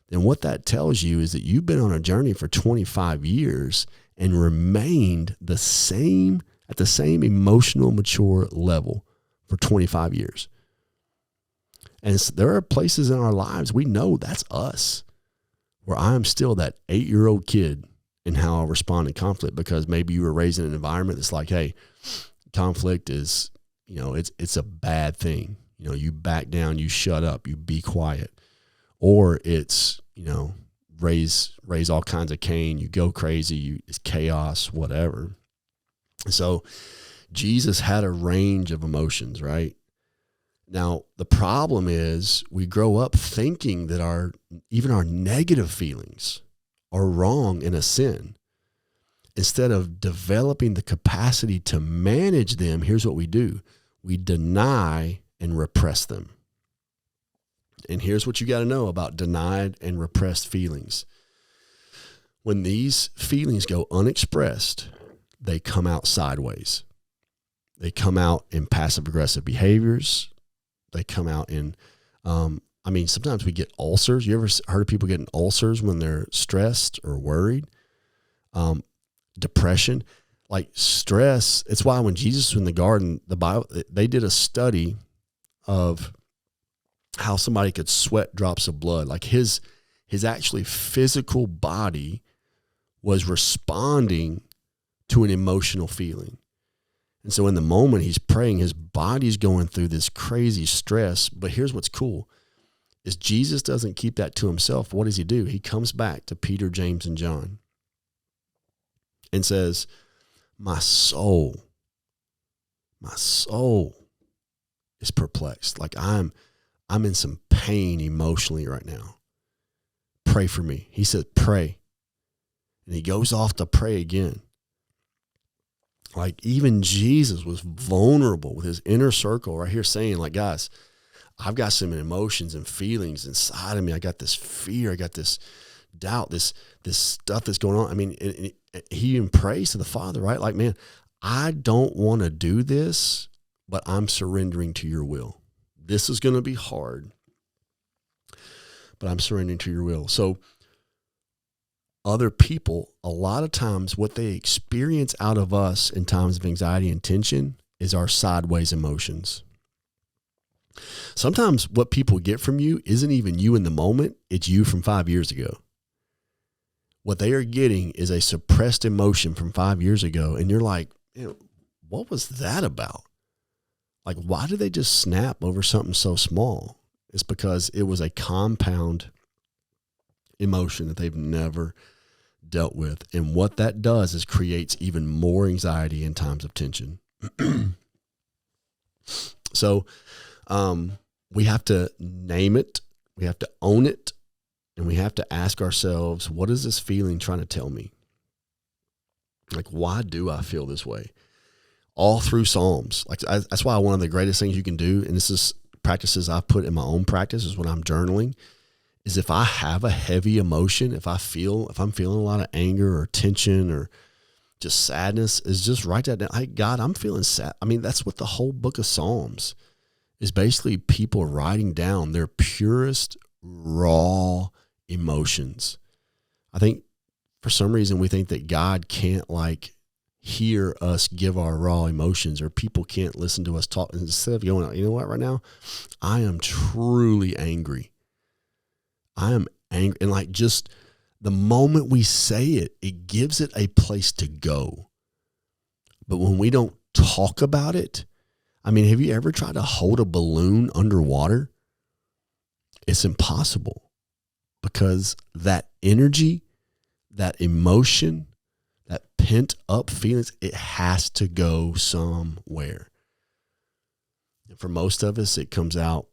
then what that tells you is that you've been on a journey for 25 years and remained at the same emotional mature level for 25 years. And there are places in our lives we know that's us, where I'm still that 8-year-old kid in how I respond to conflict, because maybe you were raised in an environment that's like, hey, conflict is, it's a bad thing. You back down, you shut up, you be quiet. Or it's, raise all kinds of Cain, you go crazy, it's chaos, whatever. So Jesus had a range of emotions, right? Now, the problem is we grow up thinking that even our negative feelings are wrong in a sin. Instead of developing the capacity to manage them, here's what we do. We deny and repress them. And here's what you got to know about denied and repressed feelings. When these feelings go unexpressed, they come out sideways. They come out in passive-aggressive behaviors. They come out in, sometimes we get ulcers. You ever heard of people getting ulcers when they're stressed or worried? Depression, like stress. It's why when Jesus was in the garden, the Bible, they did a study of how somebody could sweat drops of blood. Like his actually physical body was responding to an emotional feeling. And so in the moment he's praying, his body's going through this crazy stress. But here's what's cool is Jesus doesn't keep that to himself. What does he do? He comes back to Peter, James, and John and says, my soul is perplexed. Like I'm in some pain emotionally right now. Pray for me. He said, pray. And he goes off to pray again. Like even Jesus was vulnerable with his inner circle right here saying like, guys, I've got some emotions and feelings inside of me. I got this fear. I got this doubt, this stuff that's going on. I mean, he even prays to the Father, right? Like, man, I don't want to do this, but I'm surrendering to your will. This is going to be hard, but I'm surrendering to your will. So other people, a lot of times what they experience out of us in times of anxiety and tension is our sideways emotions. Sometimes what people get from you isn't even you in the moment. It's you from 5 years ago. What they are getting is a suppressed emotion from 5 years ago. And you're like, what was that about? Like, why did they just snap over something so small? It's because it was a compound emotion that they've never dealt with. And what that does is creates even more anxiety in times of tension. So we have to name it, we have to own it, and we have to ask ourselves, what is this feeling trying to tell me? Like, why do I feel this way? All through Psalms. Like, that's why one of the greatest things you can do, and this is practices I've put in my own practice, is when I'm journaling, is if I have a heavy emotion, if I'm feeling a lot of anger or tension or just sadness, is just write that down. Hey, God, I'm feeling sad. I mean, that's what the whole book of Psalms is basically, people writing down their purest, raw emotions. I think for some reason we think that God can't like hear us give our raw emotions, or people can't listen to us talk. Instead of going, you know what, right now, I am truly angry. I am angry. And like, just the moment we say it, it gives it a place to go. But when we don't talk about it, I mean, have you ever tried to hold a balloon underwater? It's impossible, because that energy, that emotion, that pent up feelings, it has to go somewhere. And for most of us, it comes out,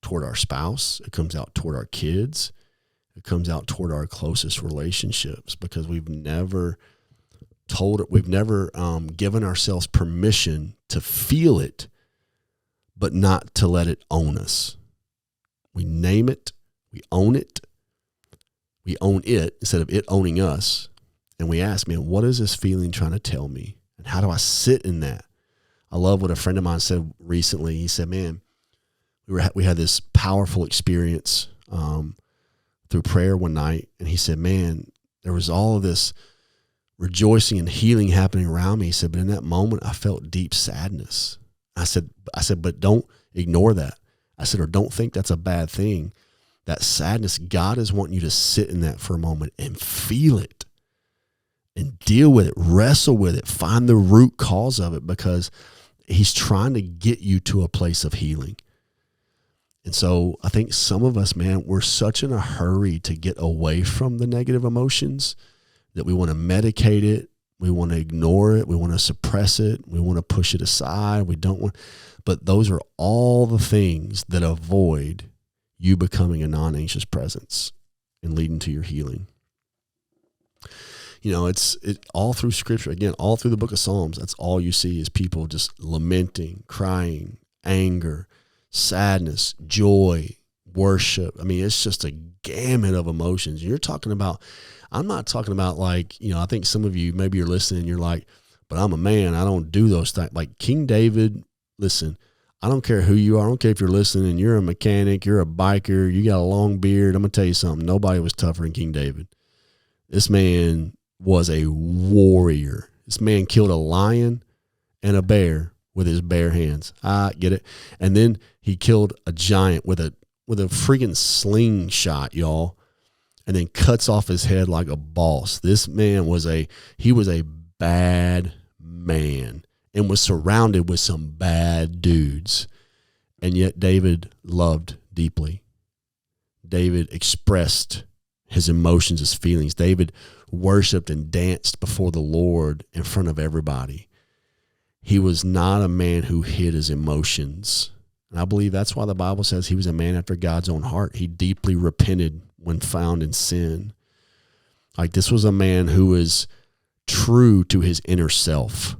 toward our spouse. It comes out toward our kids. It comes out toward our closest relationships, because we've never given ourselves permission to feel it, but not to let it own us. We name it, we own it instead of it owning us. And we ask, man, what is this feeling trying to tell me? And how do I sit in that? I love what a friend of mine said recently. He said, man, we had this powerful experience through prayer one night. And he said, man, there was all of this rejoicing and healing happening around me. He said, but in that moment, I felt deep sadness. I said, but don't ignore that. I said, or don't think that's a bad thing. That sadness, God is wanting you to sit in that for a moment and feel it and deal with it, wrestle with it, find the root cause of it, because he's trying to get you to a place of healing. And so I think some of us, man, we're such in a hurry to get away from the negative emotions that we want to medicate it. We want to ignore it. We want to suppress it. We want to push it aside. But those are all the things that avoid you becoming a non-anxious presence and leading to your healing. It's all through Scripture, again, all through the book of Psalms. That's all you see is people just lamenting, crying, anger, sadness, joy, worship. I mean, it's just a gamut of emotions. I'm not talking about like, I think some of you, maybe you're listening and you're like, but I'm a man, I don't do those things. Like King David, listen, I don't care who you are. I don't care if you're listening and you're a mechanic, you're a biker, you got a long beard. I'm going to tell you something. Nobody was tougher than King David. This man was a warrior. This man killed a lion and a bear with his bare hands. I get it. And then he killed a giant with a freaking slingshot, y'all, and then cuts off his head like a boss. This man was a bad man and was surrounded with some bad dudes. And yet David loved deeply. David expressed his emotions, his feelings. David worshiped and danced before the Lord in front of everybody. He was not a man who hid his emotions. And I believe that's why the Bible says he was a man after God's own heart. He deeply repented when found in sin. Like, this was a man who was true to his inner self.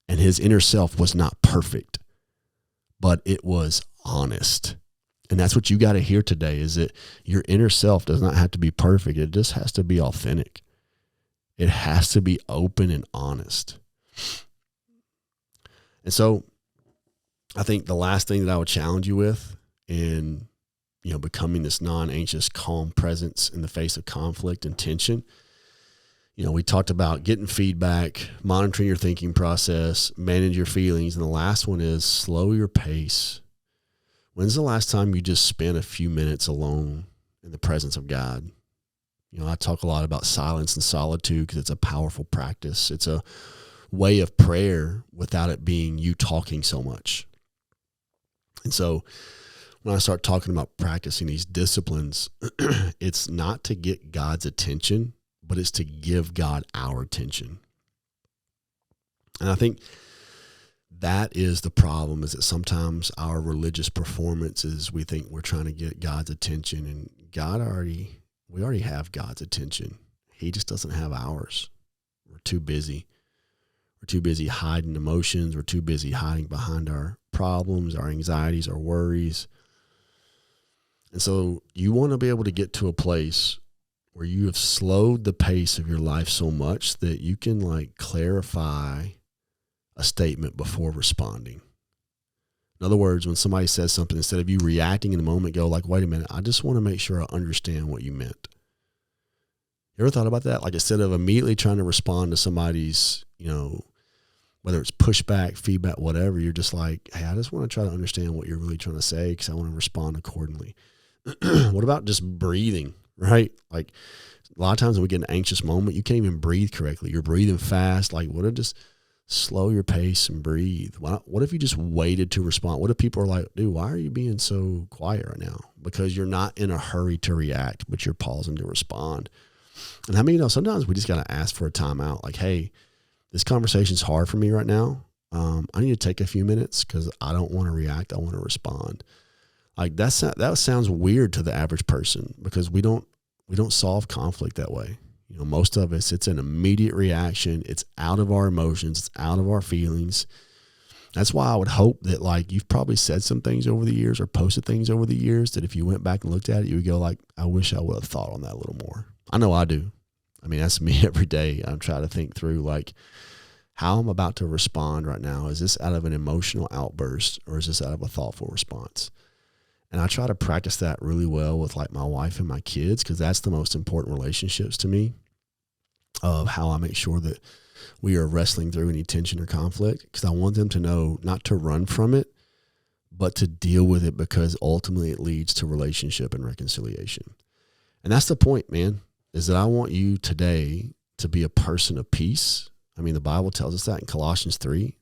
And his inner self was not perfect, but it was honest. And that's what you got to hear today, is that your inner self does not have to be perfect. It just has to be authentic. It has to be open and honest. And so I think the last thing that I would challenge you with in, becoming this non-anxious, calm presence in the face of conflict and tension, we talked about getting feedback, monitoring your thinking process, manage your feelings. And the last one is slow your pace. When's the last time you just spent a few minutes alone in the presence of God? I talk a lot about silence and solitude because it's a powerful practice. It's a way of prayer without it being you talking so much. And so when I start talking about practicing these disciplines, it's not to get God's attention, but it's to give God our attention. And I think that is the problem, is that sometimes our religious performance is we think we're trying to get God's attention, and we already have God's attention. He just doesn't have ours. We're too busy. We're too busy hiding emotions. We're too busy hiding behind our problems, our anxieties, our worries. And so you want to be able to get to a place where you have slowed the pace of your life so much that you can like clarify a statement before responding. In other words, when somebody says something, instead of you reacting in the moment, go like, wait a minute, I just want to make sure I understand what you meant. You ever thought about that? Like instead of immediately trying to respond to somebody's, whether it's pushback, feedback, whatever, you're just like, hey, I just want to try to understand what you're really trying to say because I want to respond accordingly. What about just breathing, right? Like a lot of times when we get in an anxious moment, you can't even breathe correctly. You're breathing fast. Like what if just slow your pace and breathe? What if you just waited to respond? What if people are like, dude, why are you being so quiet right now? Because you're not in a hurry to react, but you're pausing to respond. And how many sometimes we just got to ask for a timeout. Like, hey, this conversation's hard for me right now. I need to take a few minutes because I don't want to react. I want to respond. Like that sounds weird to the average person because we don't solve conflict that way. Most of us, it's an immediate reaction. It's out of our emotions. It's out of our feelings. That's why I would hope that like you've probably said some things over the years or posted things over the years that if you went back and looked at it, you would go like, I wish I would have thought on that a little more. I know I do. I mean, that's me every day. I'm trying to think through like how I'm about to respond right now. Is this out of an emotional outburst or is this out of a thoughtful response? And I try to practice that really well with like my wife and my kids because that's the most important relationships to me of how I make sure that we are wrestling through any tension or conflict because I want them to know not to run from it, but to deal with it because ultimately it leads to relationship and reconciliation. And that's the point, man, is that I want you today to be a person of peace. I mean, the Bible tells us that in Colossians 3,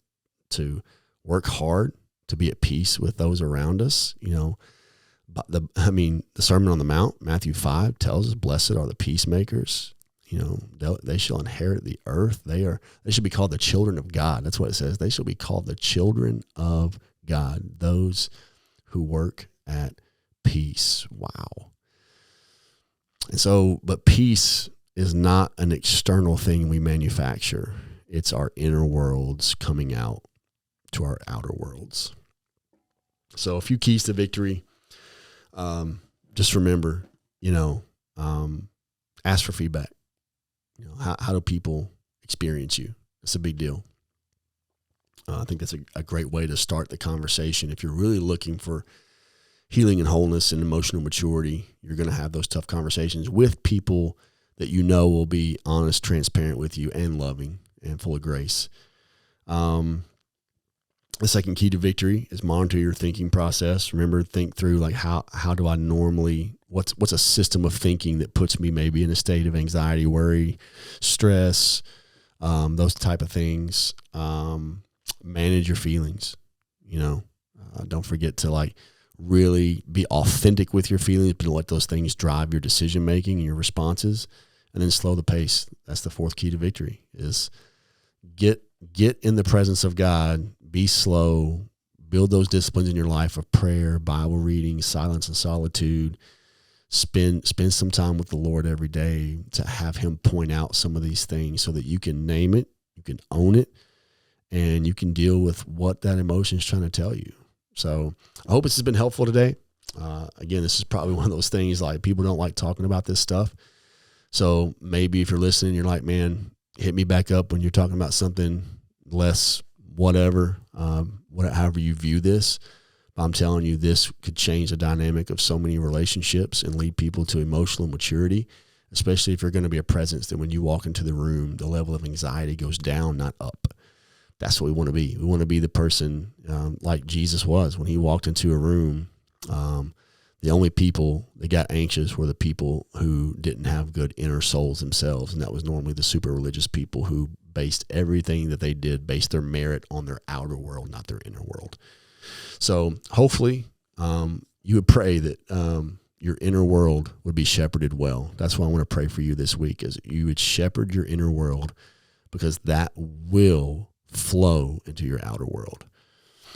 to work hard, to be at peace with those around us. The Sermon on the Mount, Matthew 5 tells us, blessed are the peacemakers. They shall inherit the earth. They should be called the children of God. That's what it says. They shall be called the children of God, those who work at peace. Wow. And so, but peace is not an external thing we manufacture. It's our inner worlds coming out to our outer worlds. So a few keys to victory. Just remember, ask for feedback. How do people experience you? It's a big deal. I think that's a great way to start the conversation. If you're really looking for healing and wholeness and emotional maturity, you're going to have those tough conversations with people that will be honest, transparent with you and loving and full of grace. The second key to victory is monitor your thinking process. Remember, think through like how do I normally, what's a system of thinking that puts me maybe in a state of anxiety, worry, stress, those type of things. Manage your feelings. Don't forget to like really be authentic with your feelings, but let those things drive your decision making and your responses, and then slow the pace. That's the fourth key to victory is get in the presence of God, be slow, build those disciplines in your life of prayer, Bible reading, silence and solitude. Spend some time with the Lord every day to have him point out some of these things so that you can name it, you can own it, and you can deal with what that emotion is trying to tell you. So I hope this has been helpful today. Again, this is probably one of those things like people don't like talking about this stuff. So maybe if you're listening, you're like, man, hit me back up when you're talking about something less, whatever, however you view this. But I'm telling you, this could change the dynamic of so many relationships and lead people to emotional maturity, especially if you're going to be a presence that when you walk into the room, the level of anxiety goes down, not up. That's what we want to be. We want to be the person like Jesus was when he walked into a room. The only people that got anxious were the people who didn't have good inner souls themselves. And that was normally the super religious people who based everything that they did, based their merit on their outer world, not their inner world. So hopefully you would pray that your inner world would be shepherded well. That's why I want to pray for you this week, is you would shepherd your inner world, because that will flow into your outer world.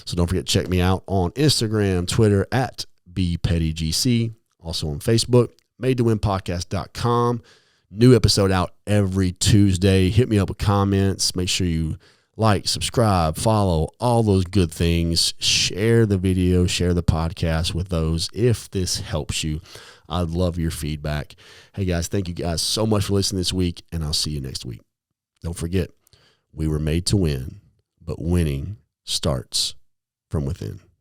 So don't forget to check me out on Instagram, Twitter at BPettyGC, also on Facebook, madetowinpodcast.com. New episode out every Tuesday. Hit me up with comments. Make sure you like, subscribe, follow, all those good things. Share the video, share the podcast with those if this helps you. I'd love your feedback. Hey, guys, thank you guys so much for listening this week, and I'll see you next week. Don't forget, we were made to win, but winning starts from within.